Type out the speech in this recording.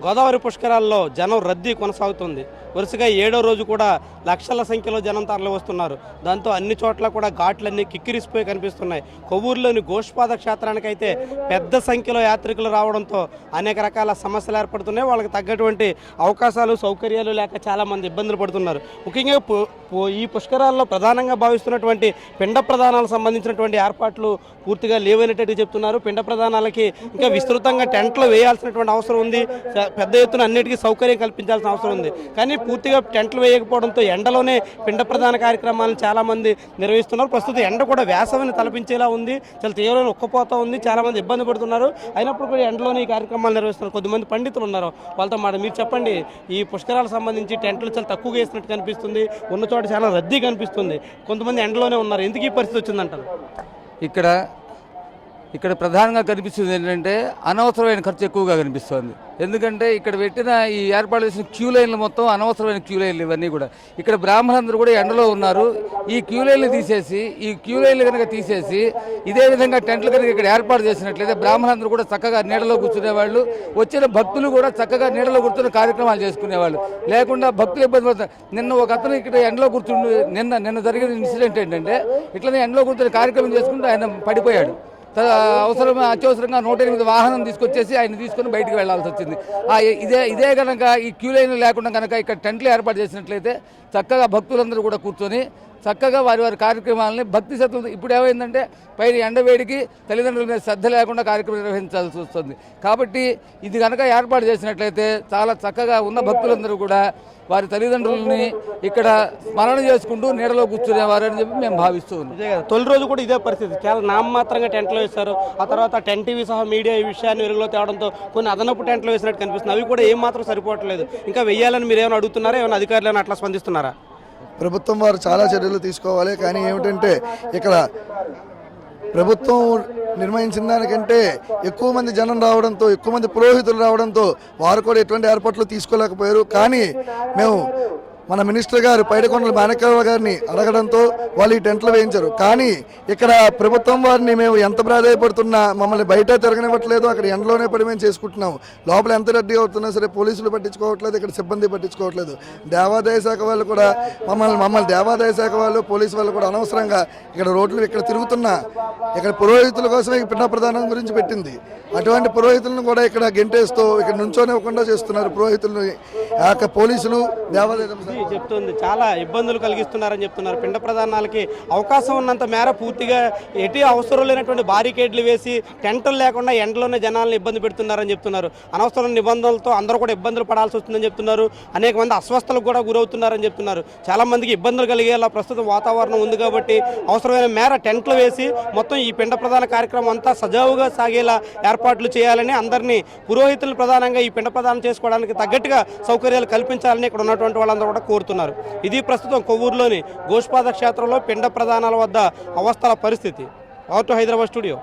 గోదావరి పుష్కరాల్లో జనం రద్దీ కొనసాగుతుంది. వరుసగా 7వ రోజు కూడా లక్షల సంఖ్యలో జనం తరలి వస్తున్నారు. దాంతో అన్ని చోట్ల కూడా ఘాట్లన్నీ కిక్కిరిసిపోయి కనిపిస్తున్నాయి. కొవ్వూరులోని గోష్పాద క్షేత్రానికైతే పెద్ద సంఖ్యలో యాత్రికులు రావడంతో అనేక రకాల సమస్యలు ఏర్పడుతున్నాయి. వాళ్ళకి తగ్గటువంటి అవకాశాలు సౌకర్యాలు లేక చాలామంది ఇబ్బందులు పడుతున్నారు. ముఖ్యంగా ఈ పుష్కరాల్లో ప్రధానంగా భావిస్తున్నటువంటి పిండ ప్రదానాలకు సంబంధించినటువంటి ఏర్పాట్లు పూర్తిగా లేవనేటట్టు చెప్తున్నారు. పిండ ప్రదానాలకి ఇంకా విస్తృతంగా టెంట్లు వేయాల్సినటువంటి అవసరం ఉంది. పెద్ద ఎత్తున అన్నిటికీ సౌకర్యం కల్పించాల్సిన అవసరం ఉంది. కానీ పూర్తిగా టెంట్లు వేయకపోవడంతో ఎండలోనే పిండ ప్రదాన కార్యక్రమాలను చాలామంది నిర్వహిస్తున్నారు. ప్రస్తుతం ఎండ కూడా వేసవిని తలపించేలా ఉంది. చాలా తీవ్రమైన ఉక్కపోతా ఉంది. చాలామంది ఇబ్బంది పడుతున్నారు. అయినప్పుడు కూడా ఎండలోనే ఈ కార్యక్రమాలు నిర్వహిస్తున్నారు. కొద్దిమంది పండితులు ఉన్నారు, వాళ్ళతో మీరు చెప్పండి, ఈ పుష్కరాలకు సంబంధించి టెంట్లు చాలా తక్కువగా వేసినట్టు కనిపిస్తుంది. ఉన్న చోట చాలా రద్దీ కనిపిస్తుంది. కొంతమంది ఎండలోనే ఉన్నారు. ఎందుకు ఈ పరిస్థితి వచ్చిందంటారు? ఇక్కడ ప్రధానంగా కనిపిస్తుంది ఏంటంటే అనవసరమైన ఖర్చు ఎక్కువగా కనిపిస్తుంది. ఎందుకంటే ఇక్కడ పెట్టిన ఈ ఏర్పాటు చేసిన క్యూ లైన్లు మొత్తం అనవసరమైన క్యూ లైన్లు ఇవన్నీ కూడా. ఇక్కడ బ్రాహ్మణులందరూ కూడా ఎండలో ఉన్నారు. ఈ క్యూ లైన్లు కనుక తీసేసి ఇదే విధంగా టెంట్లు కనుక ఇక్కడ ఏర్పాటు చేసినట్లయితే బ్రాహ్మణులందరూ కూడా చక్కగా నీడలో కూర్చునేవాళ్ళు, వచ్చిన భక్తులు కూడా చక్కగా నీడలో కూర్చుని కార్యక్రమాలు చేసుకునేవాళ్ళు. లేకుండా భక్తులు ఇబ్బంది పడతారు. నిన్న ఒక అతను ఇక్కడ ఎండలో కూర్చుండి నిన్న జరిగిన ఇన్సిడెంట్ ఏంటంటే ఇట్లనే ఎండలో కూర్చొని కార్యక్రమం చేసుకుంటూ ఆయన పడిపోయాడు. అత్యవసరంగా 108 వాహనం తీసుకొచ్చేసి ఆయన తీసుకొని బయటికి వెళ్లాల్సి వచ్చింది. ఇదే కనుక ఈ క్యూ లైన్ లేకుండా కనుక ఇక్కడ టెంట్లు ఏర్పాటు చేసినట్లయితే చక్కగా భక్తులందరూ కూడా కూర్చొని చక్కగా వారి కార్యక్రమాలని భక్తి శ్రద్ధలు. ఇప్పుడు ఏమైందంటే పైన ఎండవేడికి తల్లిదండ్రుల మీద శ్రద్ధ లేకుండా కార్యక్రమం నిర్వహించాల్సి వస్తుంది. కాబట్టి ఇది కనుక ఏర్పాటు చేసినట్లయితే చాలా చక్కగా ఉన్న భక్తులందరూ కూడా వారి తల్లిదండ్రులని ఇక్కడ స్మరణ చేసుకుంటూ నీడలో కూర్చునేవారు అని చెప్పి మేము భావిస్తూ ఉన్నాం. తొలి రోజు కూడా ఇదే పరిస్థితి. చాలా నామమాత్రంగా టెంట్లు వేశారు. ఆ తర్వాత టెన్ టీవీ సహా మీడియా ఈ విషయాన్ని వెలుగులో తేవడంతో కొన్ని అదనపు టెంట్లు వేసినట్టు కనిపిస్తుంది. అవి కూడా ఏమాత్రం సరిపోవట్లేదు. ఇంకా వెయ్యాలని మీరు ఏమైనా అడుగుతున్నారా? ఏమైనా అధికారులు ఏమైనా అట్లా స్పందిస్తున్నారా? ప్రభుత్వం వారు చాలా చర్యలు తీసుకోవాలి. కానీ ఏమిటంటే ఇక్కడ ప్రభుత్వం నిర్వహించిన దానికంటే ఎక్కువ మంది జనం రావడంతో, ఎక్కువ మంది పురోహితులు రావడంతో వారు కూడా ఎటువంటి ఏర్పాట్లు తీసుకోలేకపోయారు. కానీ మేము మన మినిస్టర్ గారు పైడికొండల మాణిక్యరావు గారిని అడగడంతో వాళ్ళు ఈ టెంట్లు వేయించారు. కానీ ఇక్కడ ప్రభుత్వం వారిని మేము ఎంత ప్రాధాయపడుతున్నా మమ్మల్ని బయట తిరగనివ్వట్లేదు. అక్కడ ఎండలోనే పడి మేము చేసుకుంటున్నాము. లోపల ఎంత రద్దీ అవుతున్నా సరే పోలీసులు పట్టించుకోవట్లేదు, ఇక్కడ సిబ్బంది పట్టించుకోవట్లేదు. దేవాదాయ శాఖ వాళ్ళు కూడా మమ్మల్ని దేవాదాయ శాఖ వాళ్ళు, పోలీసు వాళ్ళు కూడా అనవసరంగా ఇక్కడ రోడ్లు ఇక్కడ తిరుగుతున్నా ఇక్కడ పురోహితుల కోసమే పిండ ప్రదానం గురించి పెట్టింది. అటువంటి పురోహితులను కూడా ఇక్కడ గెంటేస్తూ ఇక్కడ నుంచోనివ్వకుండా చేస్తున్నారు పురోహితులను పోలీసులు, దేవాదాయ చెప్తుంది. చాలా ఇబ్బందులు కలిగిస్తున్నారని చెప్తున్నారు. పిండ ప్రదానాలకి అవకాశం ఉన్నంత మేర పూర్తిగా ఎటు అవసరం లేనటువంటి బారికేడ్లు వేసి టెంట్లు లేకుండా ఎండలోనే జనాలను ఇబ్బంది పెడుతున్నారని చెప్తున్నారు. అనవసరమైన నిబంధనలతో అందరూ కూడా ఇబ్బందులు పడాల్సి వస్తుందని చెప్తున్నారు. అనేక మంది అస్వస్థలకు కూడా గురవుతున్నారని చెప్తున్నారు. చాలా మందికి ఇబ్బందులు కలిగేలా ప్రస్తుతం వాతావరణం ఉంది కాబట్టి అవసరమైన మేర టెంట్లు వేసి మొత్తం ఈ పిండ ప్రదాన కార్యక్రమం అంతా సజావుగా సాగేలా ఏర్పాట్లు చేయాలని, అందరినీ పురోహితులు ప్రధానంగా ఈ పిండ ప్రదానం చేసుకోవడానికి తగ్గట్టుగా సౌకర్యాలు కల్పించాలని ఇక్కడ ఉన్నటువంటి వాళ్ళందరూ కూడా కోరుతున్నారు. ఇది ప్రస్తుతం కొవ్వూరులోని గోష్పాద క్షేత్రంలో పిండ ప్రదానాల వద్ద అవస్థల పరిస్థితి. Out Hyderabad studio.